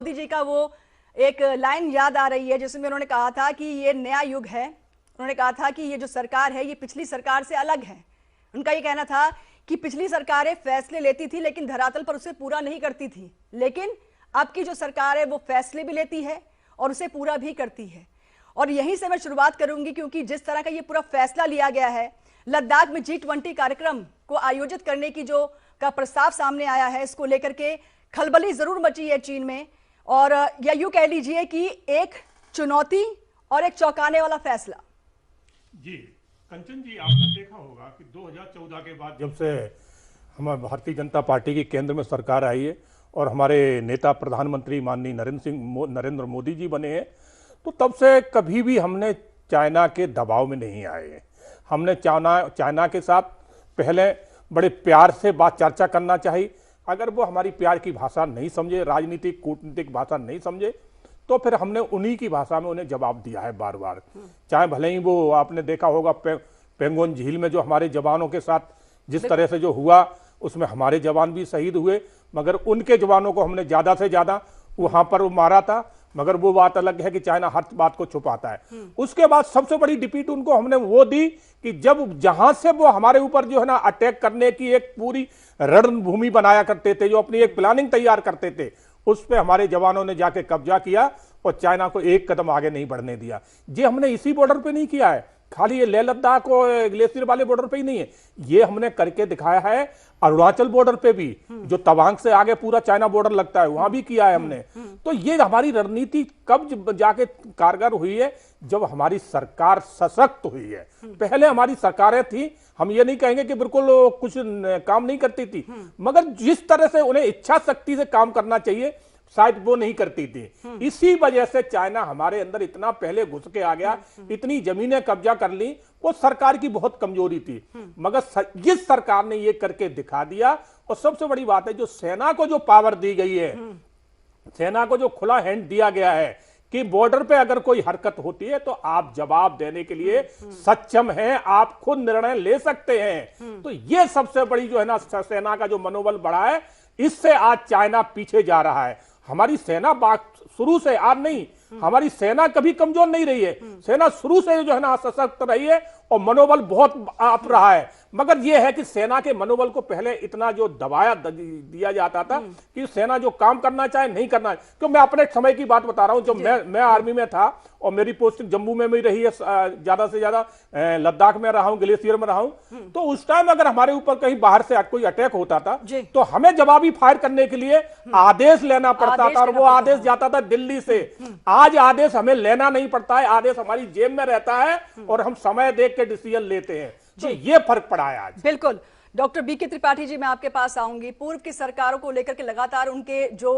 मोदी जी का वो एक लाइन याद आ रही है जिसमें उन्होंने कहा था कि ये नया युग है। उन्होंने कहा था कि ये जो सरकार है ये पिछली सरकार से अलग है। उनका ये कहना था कि पिछली सरकारें फैसले लेती थी लेकिन धरातल पर उसे पूरा नहीं करती थी, लेकिन अब की जो सरकार है वो फैसले भी लेती है और उसे पूरा भी करती है। और यहीं से मैं शुरुआत करूंगी क्योंकि जिस तरह का ये पूरा फैसला लिया गया है, लद्दाख में G20 कार्यक्रम को आयोजित करने की जो का प्रस्ताव सामने आया है, इसको लेकर के खलबली जरूर मची है चीन में। और या यूं कह लीजिए कि एक चुनौती और एक चौंकाने वाला फैसला। जी कंचन जी, आपने देखा होगा कि 2014 के बाद जब से हमारी भारतीय जनता पार्टी की केंद्र में सरकार आई है और हमारे नेता प्रधानमंत्री माननीय नरेंद्र मोदी जी बने हैं, तो तब से कभी भी हमने चाइना के दबाव में नहीं आए हैं। हमने चाइना के साथ पहले बड़े प्यार से बात चर्चा करना चाहिए। अगर वो हमारी प्यार की भाषा नहीं समझे, राजनीतिक कूटनीतिक भाषा नहीं समझे, तो फिर हमने उन्हीं की भाषा में उन्हें जवाब दिया है बार बार। चाहे भले ही वो, आपने देखा होगा पेंगोंग झील में जो हमारे जवानों के साथ जिस तरह से जो हुआ, उसमें हमारे जवान भी शहीद हुए, मगर उनके जवानों को हमने ज्यादा से ज्यादा वहां पर मारा था। मगर वो बात अलग है कि चाइना हर बात को छुपाता है। उसके बाद सबसे बड़ी डिफीट उनको हमने वो दी कि जब जहां से वो हमारे ऊपर जो है ना अटैक करने की एक पूरी रणभूमि बनाया करते थे, जो अपनी एक प्लानिंग तैयार करते थे, उस पे हमारे जवानों ने जाके कब्जा किया और चाइना को एक कदम आगे नहीं बढ़ने दिया। ये हमने इसी बॉर्डर पे नहीं किया है, खाली ये लेह लद्दाख और ग्लेशियर वाले बॉर्डर पे ही नहीं है, ये हमने करके दिखाया है अरुणाचल बॉर्डर पे भी, जो तवांग से आगे पूरा चाइना बॉर्डर लगता है, वहां भी किया है हमने। तो ये हमारी रणनीति कब जाके कारगर हुई है, जब हमारी सरकार सशक्त हुई है। पहले हमारी सरकारें थी, हम ये नहीं कहेंगे कि बिल्कुल कुछ काम नहीं करती थी, मगर जिस तरह से उन्हें इच्छा शक्ति से काम करना चाहिए शायद वो नहीं करती थी। इसी वजह से चाइना हमारे अंदर इतना पहले घुस के आ गया, इतनी जमीनें कब्जा कर ली। वो सरकार की बहुत कमजोरी थी, मगर जिस सरकार ने ये करके दिखा दिया। और सबसे बड़ी बात है, जो सेना को जो पावर दी गई है, सेना को जो खुला हैंड दिया गया है कि बॉर्डर पे अगर कोई हरकत होती है तो आप जवाब देने के लिए सक्षम हैं, आप खुद निर्णय ले सकते हैं। तो ये सबसे बड़ी जो है ना सेना का जो मनोबल बढ़ा है, इससे आज चाइना पीछे जा रहा है। हमारी सेना शुरू से, आज नहीं, हमारी सेना कभी कमजोर नहीं रही है। सेना शुरू से जो है ना सशक्त रही है और मनोबल बहुत आप रहा है। मगर यह है कि सेना के मनोबल को पहले इतना जो दबाया दिया जाता था कि सेना जो काम करना चाहे नहीं करना है। क्यों, मैं अपने समय की बात बता रहा हूं, जब मैं आर्मी में था और मेरी पोस्टिंग जम्मू में भी रही है, ज्यादा से ज्यादा लद्दाख में रहा हूं, ग्लेशियर में रहा हूं। तो उस टाइम अगर हमारे ऊपर कहीं बाहर से कोई अटैक होता था तो हमें जवाबी फायर करने के लिए आदेश लेना पड़ता था, और वो आदेश जाता था दिल्ली से। आज आदेश हमें लेना नहीं पड़ता है, आदेश हमारी जेब में रहता है और हम समय देख के डिसीजन लेते हैं। तो ये फर्क पड़ा है आज। बिल्कुल। डॉक्टर बीके त्रिपाठी जी, मैं आपके पास आऊंगी। पूर्व की सरकारों को लेकर के लगातार उनके जो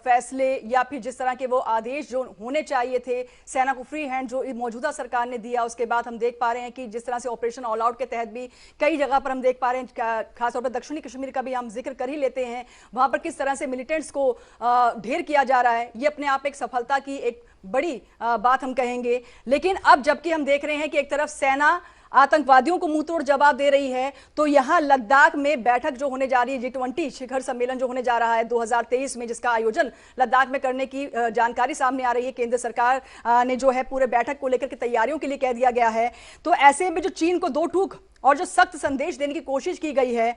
फैसले या फिर जिस तरह के वो आदेश जो होने चाहिए थे, सेना को फ्री हैंड जो मौजूदा सरकार ने दिया, उसके बाद हम देख पा रहे हैं कि जिस तरह से ऑपरेशन ऑल आउट के तहत भी कई जगह पर हम देख पा रहे हैं, खासतौर पर दक्षिणी कश्मीर का भी हम जिक्र कर ही लेते हैं, वहां पर किस तरह से मिलिटेंट्स को ढेर किया जा रहा है। ये अपने आप एक सफलता की एक बड़ी बात हम कहेंगे। लेकिन अब जबकि हम देख रहे हैं कि एक तरफ सेना आतंकवादियों को मुंहतोड़ जवाब दे रही है, तो यहां लद्दाख में बैठक जो होने जा रही है, G20 शिखर सम्मेलन जो होने जा रहा है 2023 में, जिसका आयोजन लद्दाख में करने की जानकारी सामने आ रही है। केंद्र सरकार ने जो है पूरे बैठक को लेकर के तैयारियों के लिए कह दिया गया है। तो ऐसे में जो चीन को दो टूक और जो सख्त संदेश देने की कोशिश की गई है,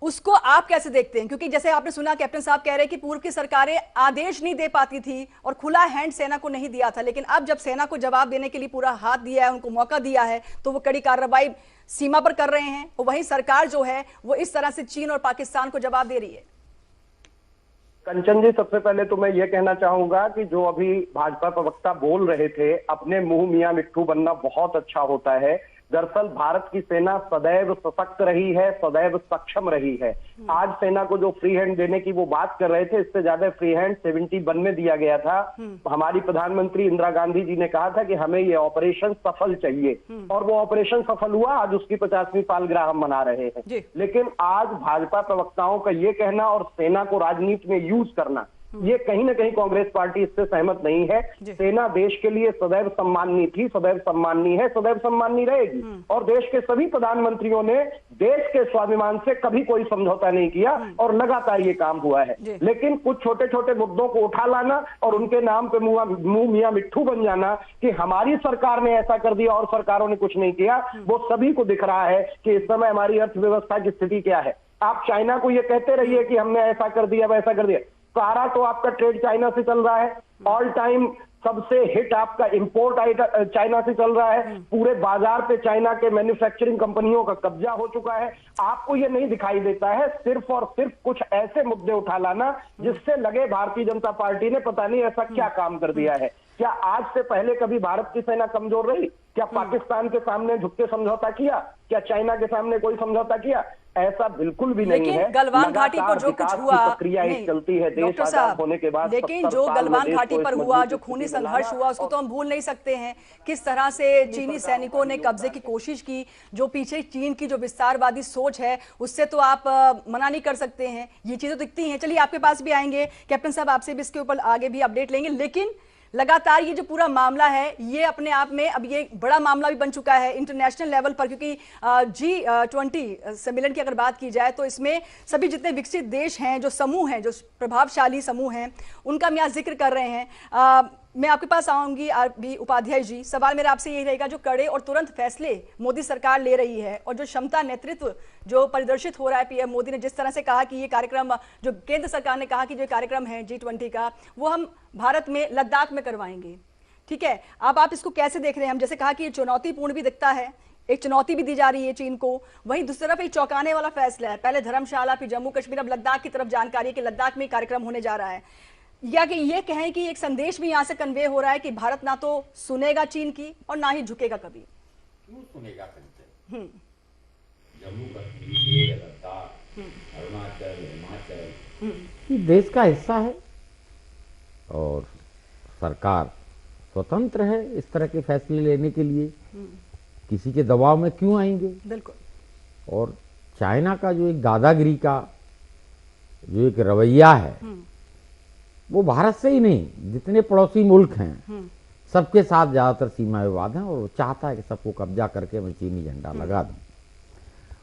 उसको आप कैसे देखते हैं? क्योंकि जैसे आपने सुना, कैप्टन साहब कह रहे हैं कि पूर्व की सरकारें आदेश नहीं दे पाती थी और खुला हैंड सेना को नहीं दिया था, लेकिन अब जब सेना को जवाब देने के लिए पूरा हाथ दिया है, उनको मौका दिया है, तो वो कड़ी कार्रवाई सीमा पर कर रहे हैं। और वहीं सरकार जो है वो इस तरह से चीन और पाकिस्तान को जवाब दे रही है। कंचन जी, सबसे पहले तो मैं ये कहना चाहूंगा कि जो अभी भाजपा प्रवक्ता बोल रहे थे, अपने मुंह मियां मिट्ठू बनना बहुत अच्छा होता है। दरअसल भारत की सेना सदैव सशक्त रही है, सदैव सक्षम रही है। आज सेना को जो फ्री हैंड देने की वो बात कर रहे थे, इससे ज्यादा फ्री हैंड 71 में दिया गया था। हमारी प्रधानमंत्री इंदिरा गांधी जी ने कहा था कि हमें ये ऑपरेशन सफल चाहिए, और वो ऑपरेशन सफल हुआ। आज उसकी 50वीं सालगिरह हम मना रहे हैं। लेकिन आज भाजपा प्रवक्ताओं का ये कहना और सेना को राजनीति में यूज करना, ये कहीं ना कहीं कांग्रेस पार्टी इससे सहमत नहीं है। सेना देश के लिए सदैव सम्माननीय थी, सदैव सम्माननीय है, सदैव सम्माननीय रहेगी। और देश के सभी प्रधानमंत्रियों ने देश के स्वाभिमान से कभी कोई समझौता नहीं किया और लगातार ये काम हुआ है। लेकिन कुछ छोटे छोटे मुद्दों को उठा लाना और उनके नाम पे मुंह मियां मिट्ठू बन जाना कि हमारी सरकार ने ऐसा कर दिया और सरकारों ने कुछ नहीं किया, वो सभी को दिख रहा है कि इस समय हमारी अर्थव्यवस्था की स्थिति क्या है। आप चाइना को ये कहते रहिए कि हमने ऐसा कर दिया वैसा कर दिया, सारा तो आपका ट्रेड चाइना से चल रहा है। ऑल टाइम सबसे हिट आपका इंपोर्ट चाइना से चल रहा है। पूरे बाजार पे चाइना के मैन्युफैक्चरिंग कंपनियों का कब्जा हो चुका है। आपको ये नहीं दिखाई देता है, सिर्फ और सिर्फ कुछ ऐसे मुद्दे उठा लाना जिससे लगे भारतीय जनता पार्टी ने पता नहीं ऐसा क्या काम कर दिया है। क्या आज से पहले कभी भारत की सेना कमजोर रही? क्या पाकिस्तान के सामने झुक के समझौता किया? क्या चाइना के सामने कोई समझौता किया? ऐसा बिल्कुल भी नहीं है। गलवान घाटी पर जो कुछ हुआ, प्रक्रिया चलती है देश आजाद होने के बाद। लेकिन जो गलवान घाटी पर हुआ, जो खूनी संघर्ष हुआ, उसको तो हम भूल नहीं सकते हैं। किस तरह से चीनी सैनिकों ने कब्जे की कोशिश की, जो पीछे चीन की जो विस्तारवादी सोच है उससे तो आप मना नहीं कर सकते हैं। ये चीजें दिखती हैं। चलिए आपके पास भी आएंगे कैप्टन साहब, आपसे भी इसके ऊपर आगे भी अपडेट लेंगे। लेकिन लगातार ये जो पूरा मामला है ये अपने आप में अब ये बड़ा मामला भी बन चुका है इंटरनेशनल लेवल पर, क्योंकि G20 सम्मेलन की अगर बात की जाए तो इसमें सभी जितने विकसित देश हैं, जो समूह हैं, जो प्रभावशाली समूह हैं, उनका हम यहाँ जिक्र कर रहे हैं। मैं आपके पास आऊंगी आरबी उपाध्याय जी। सवाल मेरा आपसे यही रहेगा, जो कड़े और तुरंत फैसले मोदी सरकार ले रही है और जो क्षमता नेतृत्व जो प्रदर्शित हो रहा है पीएम मोदी ने, जिस तरह से कहा कि ये कार्यक्रम, जो केंद्र सरकार ने कहा कि जो कार्यक्रम है G20 का, वो हम भारत में लद्दाख में करवाएंगे, ठीक है। अब आप इसको कैसे देख रहे हैं? हम जैसे कहा कि ये चुनौतीपूर्ण भी दिखता है, एक चुनौती भी दी जा रही है चीन को, वहीं दूसरी तरफ एक चौंकाने वाला फैसला है। पहले धर्मशाला, फिर जम्मू कश्मीर, अब लद्दाख की तरफ जानकारी है कि लद्दाख में कार्यक्रम होने जा रहा है। या कि ये कहें कि एक संदेश भी यहाँ से कन्वे हो रहा है कि भारत ना तो सुनेगा चीन की और ना ही झुकेगा कभी। क्यों सुनेगा कंचन? जम्मू कश्मीर, लद्दाख, अरुणाचल, हिमाचल ये देश का हिस्सा है और सरकार स्वतंत्र है इस तरह के फैसले लेने के लिए। किसी के दबाव में क्यों आएंगे? बिल्कुल। और चाइना का जो एक दादागिरी का जो एक रवैया है वो भारत से ही नहीं, जितने पड़ोसी मुल्क हैं सबके साथ ज्यादातर सीमा विवाद हैं और वो चाहता है कि सबको कब्जा करके मैं चीनी झंडा लगा दूं।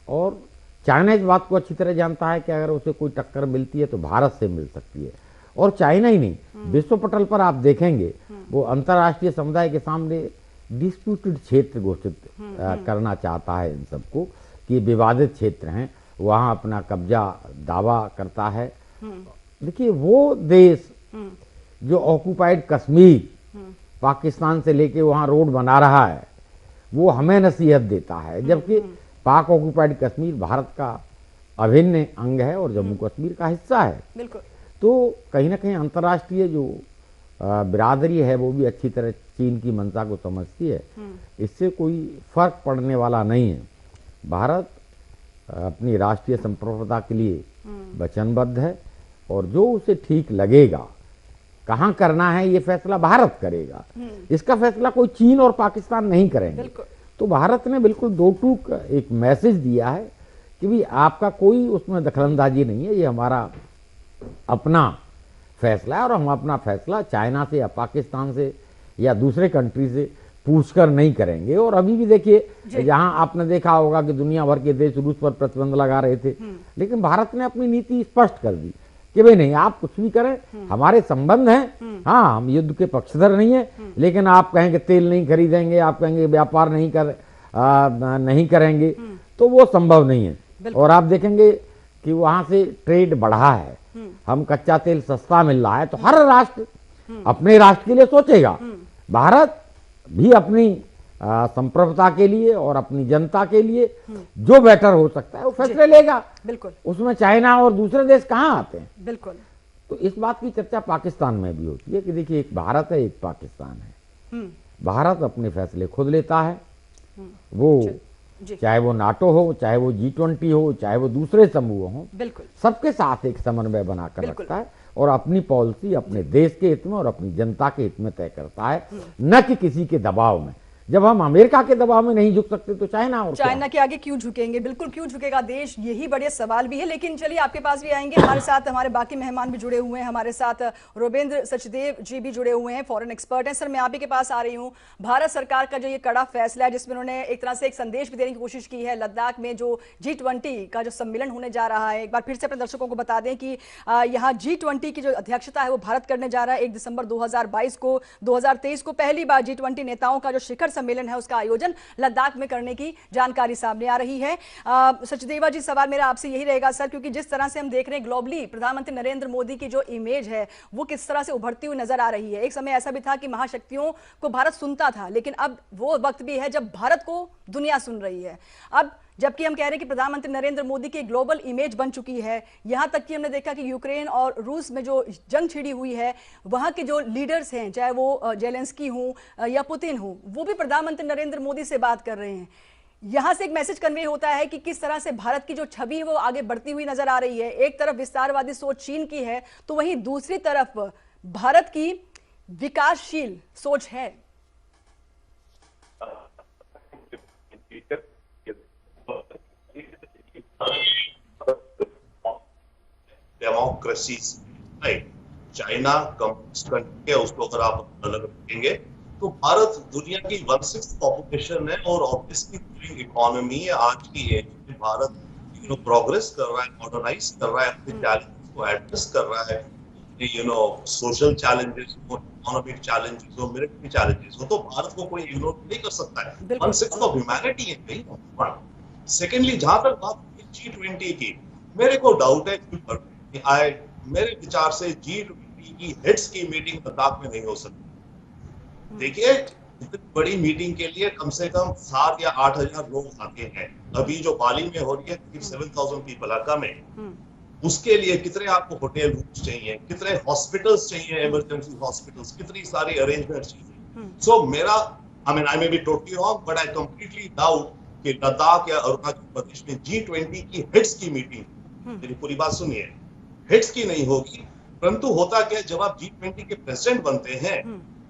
और चाइना इस बात को अच्छी तरह जानता है कि अगर उसे कोई टक्कर मिलती है तो भारत से मिल सकती है। और चाइना ही नहीं, विश्व पटल पर आप देखेंगे वो अंतर्राष्ट्रीय समुदाय के सामने डिस्प्यूटेड क्षेत्र घोषित करना चाहता है इन सबको कि विवादित क्षेत्र हैं, वहां अपना कब्जा दावा करता है। देखिए वो देश जो ऑक्युपाइड कश्मीर पाकिस्तान से लेके वहां रोड बना रहा है वो हमें नसीहत देता है, जबकि पाक ऑक्युपाइड कश्मीर भारत का अभिन्न अंग है और जम्मू कश्मीर का हिस्सा है। बिल्कुल। तो कहीं ना कहीं अंतर्राष्ट्रीय जो बिरादरी है वो भी अच्छी तरह चीन की मंशा को समझती है। इससे कोई फर्क पड़ने वाला नहीं है। भारत अपनी राष्ट्रीय संप्रभुता के लिए वचनबद्ध है और जो उसे ठीक लगेगा, कहाँ करना है ये फैसला भारत करेगा। इसका फैसला कोई चीन और पाकिस्तान नहीं करेंगे। तो भारत ने बिल्कुल दो टूक एक मैसेज दिया है कि भी आपका कोई उसमें दखलंदाजी नहीं है, ये हमारा अपना फैसला है और हम अपना फैसला चाइना से या पाकिस्तान से या दूसरे कंट्री से पूछकर नहीं करेंगे। और अभी भी देखिए, जहां आपने देखा होगा कि दुनिया भर के देश रूस पर प्रतिबंध लगा रहे थे, लेकिन भारत ने अपनी नीति स्पष्ट कर दी कि भाई नहीं, आप कुछ भी करें, हमारे संबंध हैं। हाँ, हम युद्ध के पक्षधर नहीं है, लेकिन आप कहेंगे तेल नहीं खरीदेंगे, आप कहेंगे व्यापार नहीं करेंगे, तो वो संभव नहीं है। और आप देखेंगे कि वहां से ट्रेड बढ़ा है, हम कच्चा तेल सस्ता मिल रहा है, तो हर राष्ट्र अपने राष्ट्र के लिए सोचेगा। भारत भी अपनी संप्रभुता के लिए और अपनी जनता के लिए जो बेटर हो सकता है वो फैसले लेगा। बिल्कुल। उसमें चाइना और दूसरे देश कहाँ आते हैं? बिल्कुल। तो इस बात की चर्चा पाकिस्तान में भी होती है कि देखिए, एक भारत है, एक पाकिस्तान है। भारत अपने फैसले खुद लेता है, वो चाहे वो नाटो हो, चाहे वो G20 हो, चाहे वो दूसरे समूह हो, बिल्कुल सबके साथ एक समन्वय बनाकर रखता है और अपनी पॉलिसी अपने देश के हित में और अपनी जनता के हित में तय करता है, न कि किसी के दबाव में। जब हम अमेरिका के दबाव में नहीं झुक सकते तो चाइना और क्या? चाइना के आगे क्यों झुकेंगे? बिल्कुल क्यों झुकेगा देश, यही बड़े सवाल भी है। लेकिन चलिए आपके पास भी आएंगे, हमारे साथ हमारे बाकी मेहमान भी जुड़े हुए हैं। हमारे साथ रुपेंद्र सचदेव जी भी जुड़े हुए हैं, फॉरेन एक्सपर्ट हैं। सर मैं आप ही के पास आ रही हूँ। भारत सरकार का जो ये कड़ा फैसला है, जिसमें उन्होंने एक तरह से एक संदेश भी देने की कोशिश की है, लद्दाख में जो G20 का जो सम्मेलन होने जा रहा है, एक बार फिर से अपने दर्शकों को बता दें कि यहाँ G20 की जो अध्यक्षता है वो भारत करने जा रहा है 1 दिसंबर 2022 को। 2023 को पहली बार G20 नेताओं का जो शिखर सम्मेलन है उसका आयोजन लद्दाख में करने की जानकारी सामने आ रही है। सचदेवा जी, सवाल मेरा आपसे यही रहेगा सर, क्योंकि जिस तरह से हम देख रहे हैं ग्लोबली प्रधानमंत्री नरेंद्र मोदी की जो इमेज है वो किस तरह से उभरती हुई नजर आ रही है। एक समय ऐसा भी था कि महाशक्तियों को भारत सुनता था, लेकिन अब वो वक्त भी है जब भारत को दुनिया सुन रही है। अब जबकि हम कह रहे हैं कि प्रधानमंत्री नरेंद्र मोदी की ग्लोबल इमेज बन चुकी है, यहां तक कि हमने देखा कि यूक्रेन और रूस में जो जंग छिड़ी हुई है, वहां के जो लीडर्स हैं, चाहे वो जेलेंस्की हो या पुतिन हो, वो भी प्रधानमंत्री नरेंद्र मोदी से बात कर रहे हैं। यहां से एक मैसेज कन्वे होता है कि किस तरह से भारत की जो छवि है वो आगे बढ़ती हुई नजर आ रही है। एक तरफ विस्तारवादी सोच चीन की है, तो वहीं दूसरी तरफ भारत की विकासशील सोच है। Democracy right, China communist country है, उसको अगर आप अलग रखेंगे तो भारत दुनिया की 1/6 पॉपुलेशन है और ऑब्वियसली ग्रोइंग इकोनॉमी है। आज की एज में भारत प्रोग्रेस कर रहा है, मॉडर्नाइज कर रहा है, अपने चैलेंजेस को एड्रेस कर रहा है। सोशल चैलेंजेस हो, इकोनॉमिक चैलेंजेस हो, मिलिट्री चैलेंजेस हो, तो भारत को कोई इग्नोर नहीं कर सकता है। 1/6 ऑफ ह्यूमैनिटी है। सेकेंडली, जहां तक बात G20 की, मेरे को डाउट है कि मेरे विचार से G20 की हेड्स की मीटिंग लद्दाख में नहीं हो सकती। देखिए, इतनी बड़ी मीटिंग के लिए कम से कम 7 या 8,000 लोग आते हैं। अभी जो बाली में हो रही है 7,000 पीपल आर कमिंग। उसके लिए कितने आपको होटल रूम्स चाहिए, कितने हॉस्पिटल्स चाहिए, इमरजेंसी हॉस्पिटल्स, कितनी सारी अरेंजमेंट चाहिए। सो मेरा I may be totally wrong, but I completely doubt कि लद्दाख या अरुणाचल प्रदेश में G20 की हेड्स की मीटिंग, मेरी पूरी बात सुनिए, हेड्स की नहीं होगी। परंतु होता क्या, जब आप G20 के प्रेसिडेंट बनते हैं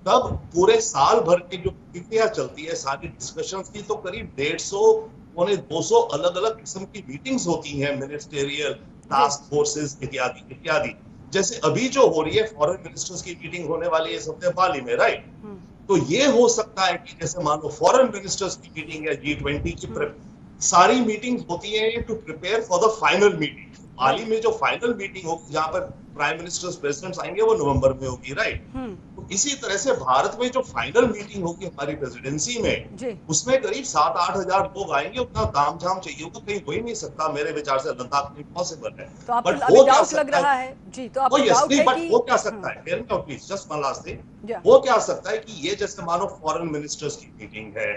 तब पूरे साल भर की जो प्रक्रिया चलती है, सारी डिस्कशंस की, तो करीब 150-200 अलग अलग किस्म की मीटिंग्स होती हैं, मिनिस्टेरियल, टास्क फोर्सेस इत्यादि इत्यादि। जैसे अभी जो हो रही है फॉरेन मिनिस्टर्स की मीटिंग होने वाली है इस हफ्ते बाली में, राइट? तो ये हो सकता है कि जैसे मान लो फॉरेन मिनिस्टर्स की मीटिंग है G20 की, सारी मीटिंग्स होती है to prepare for the final meeting. Bali में जो फाइनल मीटिंग होगी, जहां पर प्राइम मिनिस्टर्स प्रेसिडेंट्स आएंगे, वो नवंबर में होगी, राइट? तो इसी तरह से भारत में जो फाइनल मीटिंग होगी हमारी प्रेसिडेंसी में, उसमें करीब 7-8 हजार लोग आएंगे। उतना तामझाम चाहिए होगा, कहीं हो ही नहीं सकता मेरे विचार से, लद्दाख में पॉसिबल है। तो आपको अभी डाउट लग रहा है जी, तो आपको डाउट है कि वो क्या सकता है, hear me out please, just one last thing, वो क्या सकता है कि ये जैसे मानो फॉरेन मिनिस्टर्स की मीटिंग है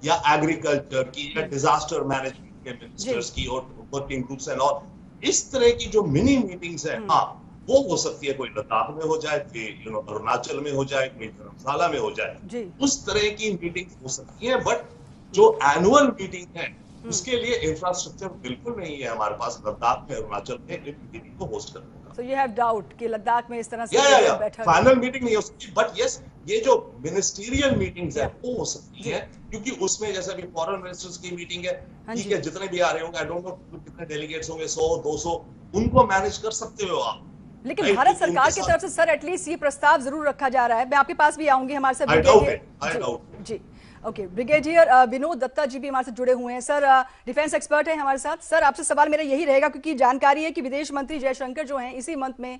या एग्रीकल्चर की या डिजास्टर मैनेजमेंट के मिनिस्टर्स की और वर्किंग ग्रुप्स एंड ऑल, इस तरह की जो मिनी मीटिंग्स है, हाँ वो हो सकती है। कोई लद्दाख में हो जाए, कोई अरुणाचल में हो जाए, कोई धर्मशाला में हो जाए, उस तरह की मीटिंग हो सकती है। बट जो एनुअल मीटिंग है उसके लिए इंफ्रास्ट्रक्चर बिल्कुल नहीं है हमारे पास लद्दाख में, अरुणाचल में मीटिंग को होस्ट करने का। So you have doubt कि लद्दाख में इस तरह से बैठक फाइनल मीटिंग नहीं हो सकती, बट यस ये जो मिनिस्टीरियल मीटिंग्स है वो हो सकती है, क्योंकि उसमें जैसे अभी फॉरेन मिनिस्टर्स की मीटिंग है, ठीक है, जितने भी आ रहे होंगे, आई डोंट नो कितने डेलीगेट्स होंगे, 100-200, उनको मैनेज कर सकते हो आप। लेकिन भारत सरकार की तरफ से सर एटलीस्ट ये प्रस्ताव जरूर रखा जा रहा है। मैं आपके पास भी आऊंगी, हमारे साथ ब्रिगेडियर जी, ओके, ब्रिगेडियर विनोद दत्ता जी भी हमारे साथ जुड़े हुए हैं। सर डिफेंस एक्सपर्ट हैं हमारे साथ। सर आपसे सवाल मेरा यही रहेगा, क्योंकि जानकारी है कि विदेश मंत्री जयशंकर जो हैं इसी मंथ में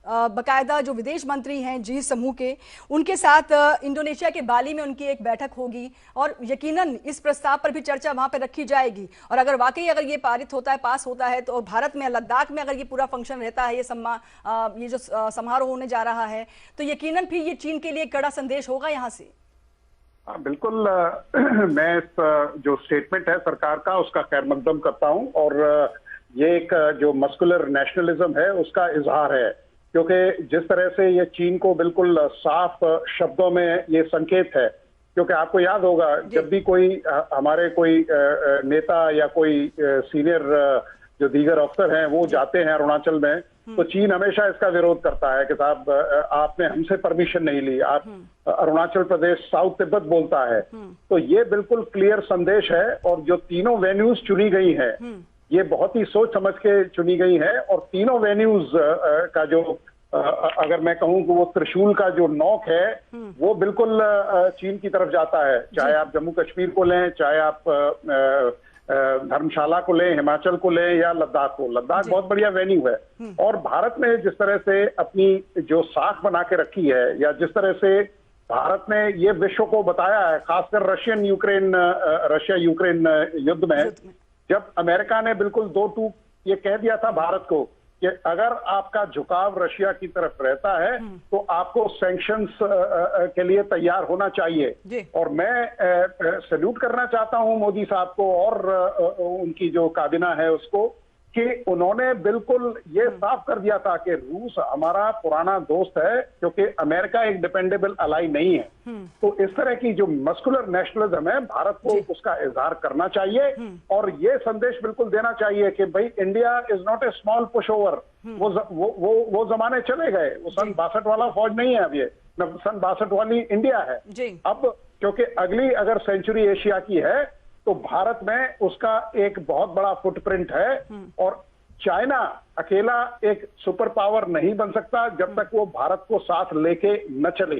बकायदा जो विदेश मंत्री हैं जी समूह के, उनके साथ इंडोनेशिया के बाली में उनकी एक बैठक होगी और यकीनन इस प्रस्ताव पर भी चर्चा वहां पर रखी जाएगी। और अगर वाकई अगर ये पारित होता है, पास होता है, तो भारत में लद्दाख में अगर ये पूरा फंक्शन रहता है, ये जो समारोह होने जा रहा है, तो यकीनन फिर ये चीन के लिए कड़ा संदेश होगा यहाँ से। बिल्कुल, मैं इस जो स्टेटमेंट है सरकार का उसका खैर मकदम करता हूं, और ये एक जो मस्कुलर नेशनलिज्म है उसका इजहार है, क्योंकि जिस तरह से ये चीन को बिल्कुल साफ शब्दों में ये संकेत है, क्योंकि आपको याद होगा जब भी कोई हमारे कोई नेता या कोई सीनियर जो दीगर अफसर हैं वो जाते हैं अरुणाचल में, तो चीन हमेशा इसका विरोध करता है कि साहब आपने हमसे परमिशन नहीं ली, आप अरुणाचल प्रदेश साउथ तिब्बत बोलता है। तो ये बिल्कुल क्लियर संदेश है, और जो तीनों वेन्यूज चुनी गई है ये बहुत ही सोच समझ के चुनी गई है, और तीनों वेन्यूज का जो अगर मैं कहूं कि वो त्रिशूल का जो नोक है वो बिल्कुल चीन की तरफ जाता है। चाहे आप जम्मू कश्मीर को लें, चाहे आप धर्मशाला को लें, हिमाचल को लें, या लद्दाख को। लद्दाख बहुत बढ़िया वेन्यू है, और भारत ने जिस तरह से अपनी जो साख बना के रखी है, या जिस तरह से भारत ने ये विश्व को बताया है, खासकर रशिया यूक्रेन युद्ध में, जब अमेरिका ने बिल्कुल 2-2 ये कह दिया था भारत को कि अगर आपका झुकाव रशिया की तरफ रहता है तो आपको सैंक्शंस के लिए तैयार होना चाहिए। और मैं सैल्यूट करना चाहता हूं मोदी साहब को और उनकी जो काबिना है उसको, कि उन्होंने बिल्कुल ये साफ कर दिया था कि रूस हमारा पुराना दोस्त है, क्योंकि अमेरिका एक डिपेंडेबल अलाई नहीं है। तो इस तरह की जो मस्कुलर नेशनलिज्म है, भारत को उसका इजहार करना चाहिए, और ये संदेश बिल्कुल देना चाहिए कि भाई India is not a small push over. वो जमाने चले गए, वो सन 62 वाला फौज नहीं है अब, ये सन 62 वाली इंडिया है अब, क्योंकि अगली अगर सेंचुरी एशिया की है तो भारत में उसका एक बहुत बड़ा फुटप्रिंट है, और चाइना अकेला एक सुपर पावर नहीं बन सकता जब तक वो भारत को साथ लेके न चले।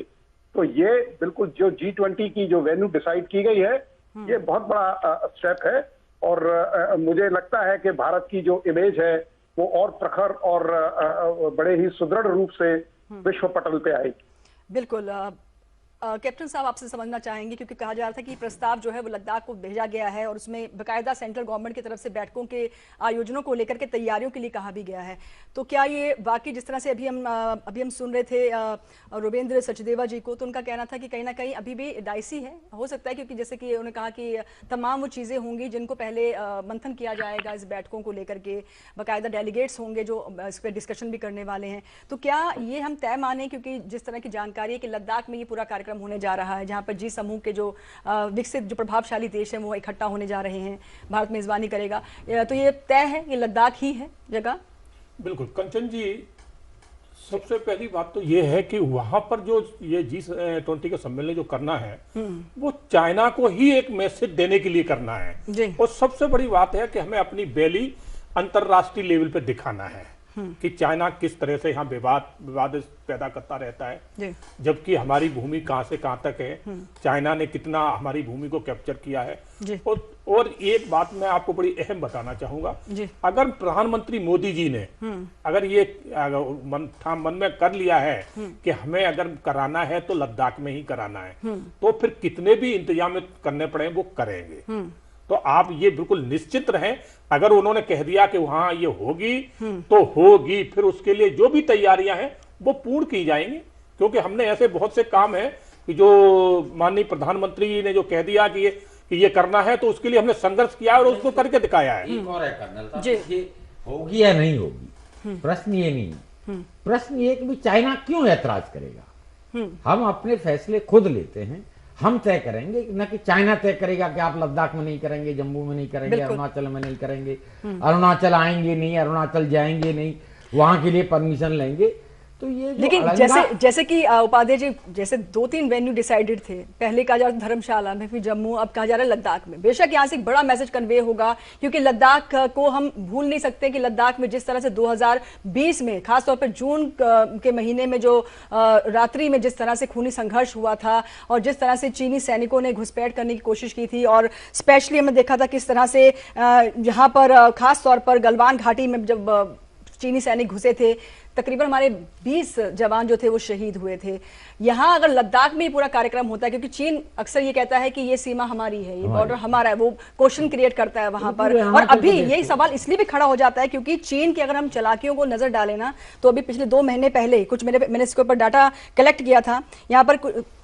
तो ये बिल्कुल जो G20 की जो वेन्यू डिसाइड की गई है, ये बहुत बड़ा स्टेप है, और मुझे लगता है कि भारत की जो इमेज है वो और प्रखर और बड़े ही सुदृढ़ रूप से विश्व पटल पे आएगी। बिल्कुल। कैप्टन साहब आपसे समझना चाहेंगे, क्योंकि कहा जा रहा था कि प्रस्ताव जो है वो लद्दाख को भेजा गया है और उसमें बकायदा सेंट्रल गवर्नमेंट की तरफ से बैठकों के आयोजनों को लेकर के तैयारियों के लिए कहा भी गया है। तो क्या ये वाकई, जिस तरह से अभी हम सुन रहे थे रुपेंद्र सचदेवा जी को, तो उनका कहना था कि कहीं ना कहीं अभी भी डाइसी है, हो सकता है, क्योंकि जैसे कि उन्होंने कहा कि तमाम वो चीज़ें होंगी जिनको पहले मंथन किया जाएगा इस बैठकों को लेकर के, बाकायदा डेलीगेट्स होंगे जो इस पर डिस्कशन भी करने वाले हैं। तो क्या ये हम तय माने, क्योंकि जिस तरह की जानकारी है कि लद्दाख में ये पूरा कार्यक्रम होने जा रहा है, जहां पर जी समूह के जो विकसित जो प्रभावशाली देश हैं वो इकट्ठा होने जा रहे हैं, भारत मेजबानी करेगा, तो ये तय है, ये लद्दाख ही है जगह? बिल्कुल कंचन जी, सबसे पहली बात तो ये है कि वहां पर जो ये G20 के सम्मेलन जो करना है वो चाइना को ही एक मैसेज देने के लिए करना है, और सबसे बड़ी बात है कि हमें अपनी बैली अंतरराष्ट्रीय लेवल पे दिखाना है कि चाइना किस तरह से यहाँ विवाद पैदा करता रहता है, जबकि हमारी भूमि कहां से कहां तक है, चाइना ने कितना हमारी भूमि को कैप्चर किया है। और एक बात मैं आपको बड़ी अहम बताना चाहूंगा, अगर प्रधानमंत्री मोदी जी ने अगर ये मन में कर लिया है कि हमें अगर कराना है तो लद्दाख में ही कराना है, तो फिर कितने भी इंतजाम करने पड़े वो करेंगे। तो आप ये बिल्कुल निश्चित रहें, अगर उन्होंने कह दिया कि वहां ये होगी तो होगी, फिर उसके लिए जो भी तैयारियां हैं वो पूर्ण की जाएंगी, क्योंकि हमने ऐसे बहुत से काम है कि जो माननीय प्रधानमंत्री ने जो कह दिया कि ये करना है, तो उसके लिए हमने संघर्ष किया और उसको करके दिखाया है। एक और है कर्नल साहब, ये होगी या नहीं होगी, प्रश्न ये नहीं, प्रश्न ये कि चाइना क्यों ऐतराज करेगा। हम अपने फैसले खुद लेते हैं, हम तय करेंगे, न कि चाइना तय करेगा कि आप लद्दाख में नहीं करेंगे, जम्मू में नहीं करेंगे, अरुणाचल में नहीं करेंगे, अरुणाचल आएंगे नहीं, अरुणाचल जाएंगे नहीं, वहां के लिए परमिशन लेंगे। तो ये लेकिन जैसे कि उपाध्याय जी, जैसे 2-3 वेन्यू डिसाइडेड थे, पहले कहा जा रहा था धर्मशाला में, फिर जम्मू, अब कहा जा रहा है लद्दाख में। बेशक यहाँ से एक बड़ा मैसेज कन्वे होगा, क्योंकि लद्दाख को हम भूल नहीं सकते कि लद्दाख में जिस तरह से 2020 में खासतौर पर जून के महीने में जो रात्रि में जिस तरह से खूनी संघर्ष हुआ था, और जिस तरह से चीनी सैनिकों ने घुसपैठ करने की कोशिश की थी, और स्पेशली हमने देखा था किस तरह से यहाँ पर खासतौर पर गलवान घाटी में जब चीनी सैनिक घुसे थे, तकरीबन हमारे 20 जवान जो थे वो शहीद हुए थे। यहाँ अगर लद्दाख में ही पूरा कार्यक्रम होता है, क्योंकि चीन अक्सर ये कहता है कि ये सीमा हमारी है, ये बॉर्डर हमारा है, वो क्वेश्चन क्रिएट करता है वहां पर। और अभी यही सवाल इसलिए भी खड़ा हो जाता है क्योंकि चीन की अगर हम चालाकियों को नजर डालें ना, तो अभी पिछले 2 महीने पहले कुछ मैंने इसके ऊपर डाटा कलेक्ट किया था, यहाँ पर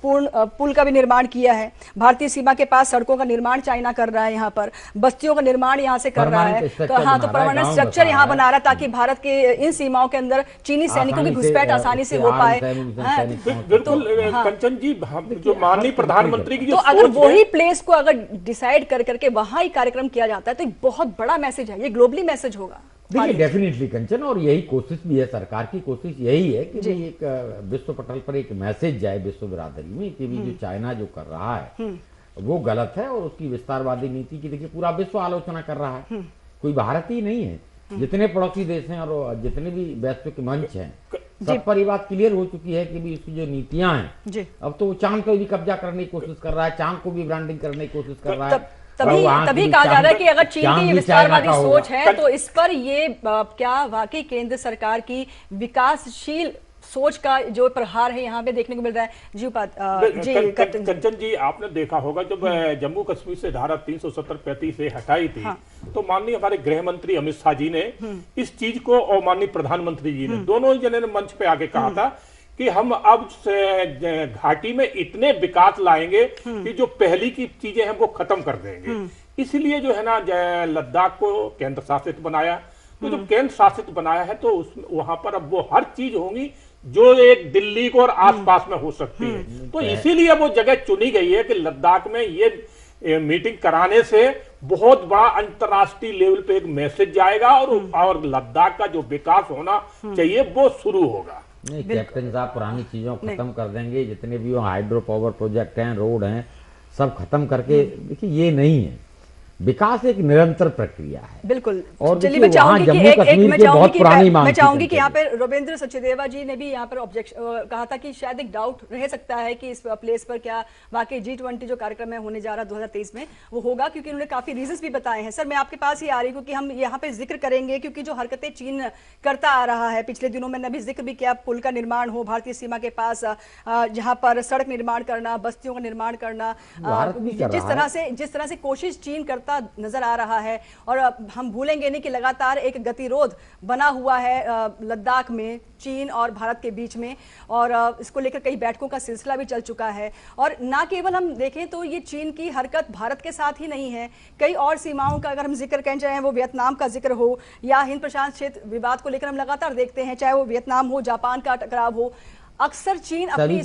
पूर्ण पुल का भी निर्माण किया है, भारतीय सीमा के पास सड़कों का निर्माण चाइना कर रहा है, यहाँ पर बस्तियों का निर्माण यहाँ से कर रहा है, तो परमानेंट स्ट्रक्चर यहाँ बना रहा है ताकि भारत के इन सीमाओं के अंदर चीनी सैनिकों की घुसपैठ आसानी से हो पाए। बिल्कुल कंचन जी, जो माननीय प्रधानमंत्री की जो तो अगर वही प्लेस को अगर डिसाइड कर करके वहां ही कार्यक्रम किया जाता है तो एक बहुत बड़ा मैसेज है, ये ग्लोबली मैसेज होगा। देखिए डेफिनेटली कंचन, और यही कोशिश भी है, सरकार की कोशिश यही है कि भाई एक विश्व पटल पर एक मैसेज जाए विश्व बिरादरी में कि भी जो चाइना जो कर रहा है वो गलत है, और उसकी विस्तारवादी नीति की देखिए पूरा विश्व आलोचना कर रहा है, कोई भारत ही नहीं है, जितने पड़ोसी देश हैं और जितने भी वैश्विक मंच हैं सब पर ये बात क्लियर हो चुकी है कि भी इसकी जो नीतियां हैं, अब तो वो चांद पर भी कब्जा करने की कोशिश कर रहा है, चांद को भी ब्रांडिंग करने की कोशिश कर रहा है। तभी कहा जा रहा है कि अगर चीन की ये विस्तारवादी सोच है तो इस पर ये क्या वाकई केंद्र सरकार की विकासशील सोच का जो प्रहार है यहाँ पे देखने को मिल रहा है। कंचन जी, आपने देखा होगा जब जम्मू कश्मीर से धारा 370-35 से हटाई थी, तो माननीय हमारे गृह मंत्री अमित शाह जी ने इस चीज को, और माननीय प्रधानमंत्री जी ने, दोनों जने ने मंच पे आके कहा था कि हम अब घाटी में इतने विकास लाएंगे कि जो पहली की चीजें हैं वो खत्म कर देंगे। इसलिए जो है ना लद्दाख को केंद्र शासित बनाया। तो जो केंद्र शासित बनाया है तो वहां पर अब वो हर चीज होंगी जो एक दिल्ली को और आसपास में हो सकती है। तो इसीलिए वो जगह चुनी गई है कि लद्दाख में ये मीटिंग कराने से बहुत बड़ा अंतर्राष्ट्रीय लेवल पे एक मैसेज जाएगा और लद्दाख का जो विकास होना चाहिए वो शुरू होगा। नहीं, कैप्टन साहब पुरानी चीजों को खत्म कर देंगे, जितने भी हाइड्रो पावर प्रोजेक्ट हैं, रोड हैं, सब खत्म करके, देखिए ये नहीं है, विकास एक निरंतर प्रक्रिया है। बिल्कुल। और चलिए मैं चाहूंगी कि मैं चाहूंगी कि यहाँ पे रविंद्र सचदेवा जी ने भी यहाँ पर ऑब्जेक्शन कहा था कि शायद एक डाउट रह सकता है कि इस प्लेस पर क्या वाकई G20 जो कार्यक्रम है होने जा रहा 2023 में वो होगा, क्योंकि उन्होंने काफी रीजंस भी बताए हैं। सर मैं आपके पास ही आ रही हूँ कि हम यहाँ पे जिक्र करेंगे, क्योंकि जो हरकतें चीन करता आ रहा है पिछले दिनों, मैंने अभी जिक्र भी किया, पुल का निर्माण हो भारतीय सीमा के पास, जहाँ पर सड़क निर्माण करना, बस्तियों का निर्माण करना, जिस तरह से कोशिश चीन करता नजर आ रहा है। और हम भूलेंगे नहीं कि लगातार एक गतिरोध बना हुआ है लद्दाख में चीन और भारत के बीच में, और इसको लेकर कई बैठकों का सिलसिला भी चल चुका है। और ना केवल हम देखें तो ये चीन की हरकत भारत के साथ ही नहीं है, कई और सीमाओं का अगर हम जिक्र करें, चाहे वो वियतनाम का जिक्र हो या हिंद प्रशांत क्षेत्र विवाद को लेकर हम लगातार देखते हैं, चाहे वो वियतनाम हो, जापान का टकराव हो, अक्सर चीन अपनी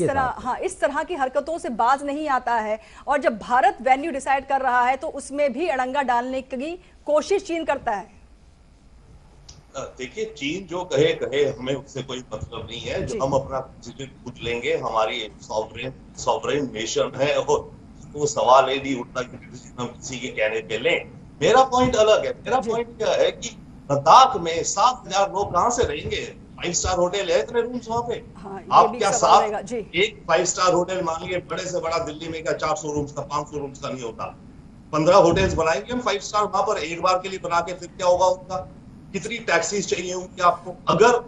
इस तरह की हरकतों से बाज नहीं आता है। और जब भारत वेन्यू डिसाइड कर रहा है तो उसमें भी अड़ंगा डालने की कोशिश चीन करता है। देखिए, चीन जो कहे हमें उससे कोई मतलब नहीं है। जो हम अपना पूछ लेंगे, हमारी सॉवरेन नेशन है और वो सवाल ही नहीं उठता कि हम किसी के कहने पे लें। मेरा पॉइंट अलग है। मेरा पॉइंट क्या है कि लद्दाख में 7,000 लोग कहां से रहेंगे? 5 स्टार होटल है, इतने रूम्स वहां पे? आप क्या एक 5 स्टार होटल मान लीजिए, बड़े से बड़ा दिल्ली में क्या 400 रूम्स का, 500 रूम्स का नहीं होता? 15 होटल्स बनाएंगे हम 5 स्टार वहां पर एक बार के लिए बना के, फिर क्या होगा उनका? कितनी टैक्सीज चाहिए होंगी आपको? अगर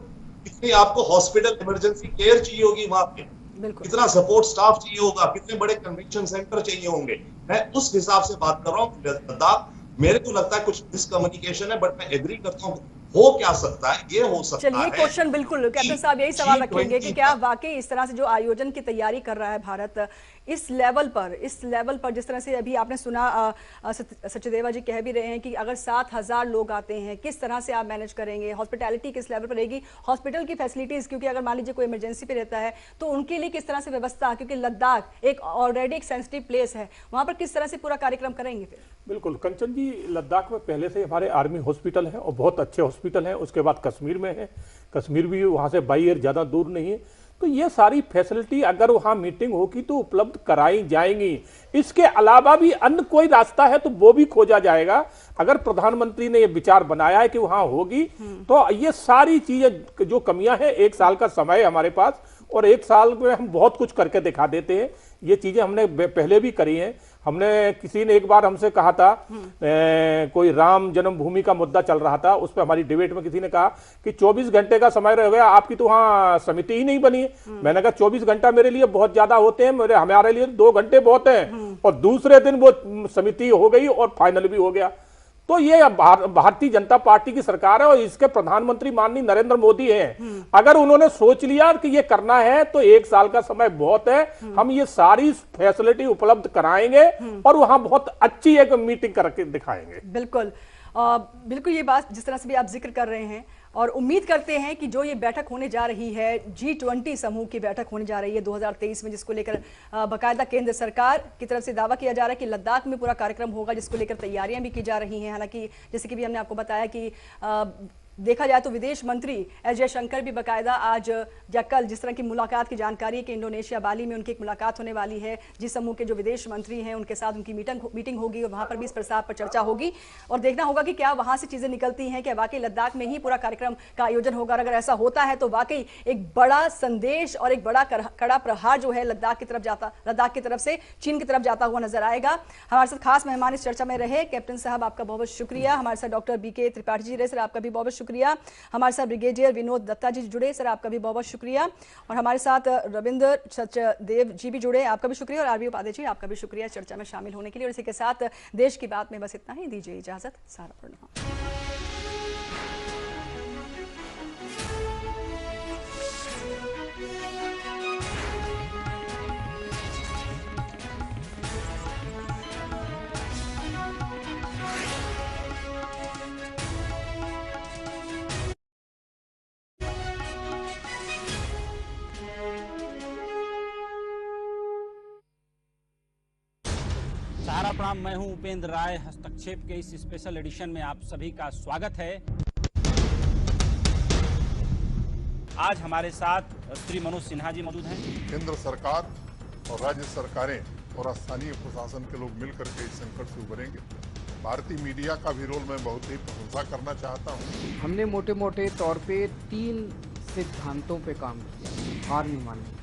कितनी आपको हॉस्पिटल इमरजेंसी केयर चाहिए होगी वहां पे, कितना सपोर्ट स्टाफ चाहिए होगा, कितने बड़े कन्वेंशन सेंटर चाहिए होंगे? मैं उस हिसाब से बात कर रहा हूँ। लद्दाख मेरे को लगता है कुछ मिसकम्युनिकेशन है, बट मैं एग्री करता हूँ हो क्या सकता है, ये हो सकता है। चलिए क्वेश्चन बिल्कुल कैप्टन साहब यही सवाल रखेंगे कि क्या वाकई इस तरह से जो आयोजन की तैयारी कर रहा है भारत इस लेवल पर जिस तरह से अभी आपने सुना सचदेवा जी कह भी रहे हैं कि अगर 7,000 लोग आते हैं, किस तरह से आप मैनेज करेंगे? हॉस्पिटैलिटी किस लेवल पर रहेगी? हॉस्पिटल की फैसिलिटीज, क्योंकि अगर मान लीजिए कोई इमरजेंसी पे रहता है तो उनके लिए किस तरह से व्यवस्था, क्योंकि लद्दाख एक ऑलरेडी एक सेंसिटिव प्लेस है, वहां पर किस तरह से पूरा कार्यक्रम करेंगे फिर? बिल्कुल कंचन जी, लद्दाख में पहले से हमारे आर्मी हॉस्पिटल है और बहुत अच्छे हॉस्पिटल हैं। उसके बाद कश्मीर में है, कश्मीर भी वहाँ से बाई एयर ज़्यादा दूर नहीं है। तो ये सारी फैसिलिटी अगर वहाँ मीटिंग होगी तो उपलब्ध कराई जाएंगी। इसके अलावा भी अन्य कोई रास्ता है तो वो भी खोजा जाएगा। अगर प्रधानमंत्री ने ये विचार बनाया है कि वहाँ होगी तो ये सारी चीज़ें जो कमियां हैं, 1 साल का समय है हमारे पास और 1 साल में हम बहुत कुछ करके दिखा देते हैं। ये चीज़ें हमने पहले भी करी हैं। हमने किसी ने एक बार हमसे कहा था, कोई राम जन्मभूमि का मुद्दा चल रहा था, उस पर हमारी डिबेट में किसी ने कहा कि 24 घंटे का समय रह गया, आपकी तो वहां समिति ही नहीं बनी है। मैंने कहा 24 घंटा मेरे लिए बहुत ज्यादा होते हैं, हमारे लिए 2 घंटे बहुत हैं। और दूसरे दिन वो समिति हो गई और फाइनल भी हो गया। तो ये भारतीय जनता पार्टी की सरकार है और इसके प्रधानमंत्री माननीय नरेंद्र मोदी हैं। अगर उन्होंने सोच लिया कि ये करना है तो 1 साल का समय बहुत है। हम ये सारी फैसिलिटी उपलब्ध कराएंगे और वहां बहुत अच्छी एक मीटिंग करके दिखाएंगे। बिल्कुल बिल्कुल, ये बात जिस तरह से भी आप जिक्र कर रहे हैं और उम्मीद करते हैं कि जो ये बैठक होने जा रही है, G20 समूह की बैठक होने जा रही है 2023 में, जिसको लेकर बाकायदा केंद्र सरकार की तरफ से दावा किया जा रहा है कि लद्दाख में पूरा कार्यक्रम होगा, जिसको लेकर तैयारियां भी की जा रही हैं। हालांकि जैसे कि भी हमने आपको बताया कि देखा जाए तो विदेश मंत्री एस जयशंकर भी बाकायदा आज या कल जिस तरह की मुलाकात की जानकारी कि इंडोनेशिया बाली में उनकी एक मुलाकात होने वाली है, जिस समूह के जो विदेश मंत्री हैं उनके साथ उनकी मीटिंग होगी और वहां पर भी इस प्रस्ताव पर चर्चा होगी और देखना होगा कि क्या वहां से चीजें निकलती हैं, क्या वाकई लद्दाख में ही पूरा कार्यक्रम का आयोजन होगा। अगर ऐसा होता है तो वाकई एक बड़ा संदेश और एक बड़ा कड़ा प्रहार जो है लद्दाख की तरफ से चीन की तरफ जाता हुआ नजर आएगा। हमारे साथ खास मेहमान इस चर्चा में रहे कैप्टन साहब, आपका बहुत बहुत शुक्रिया। हमारे साथ डॉक्टर बीके त्रिपाठी जी रहे, सर आपका भी बहुत बहुत शुक्रिया। हमारे साथ ब्रिगेडियर विनोद दत्ता जी जुड़े, सर आपका भी बहुत बहुत शुक्रिया। और हमारे साथ रविंद्र सचदेव जी भी जुड़े, आपका भी शुक्रिया। और आरबी उपाध्याय जी आपका भी शुक्रिया चर्चा में शामिल होने के लिए। और इसी के साथ देश की बात में बस इतना ही, दीजिए इजाजत, सहारा। सहारा प्रणाम, मैं हूं उपेंद्र राय। हस्तक्षेप के इस स्पेशल एडिशन में आप सभी का स्वागत है। आज हमारे साथ श्री मनोज सिन्हा जी मौजूद हैं। केंद्र सरकार और राज्य सरकारें और स्थानीय प्रशासन के लोग मिलकर के इस संकट से उभरेंगे। भारतीय मीडिया का भी रोल मैं बहुत ही प्रशंसा करना चाहता हूं। हमने मोटे मोटे तौर पे 3 सिद्धांतों पे काम किया। हार नहीं माननी,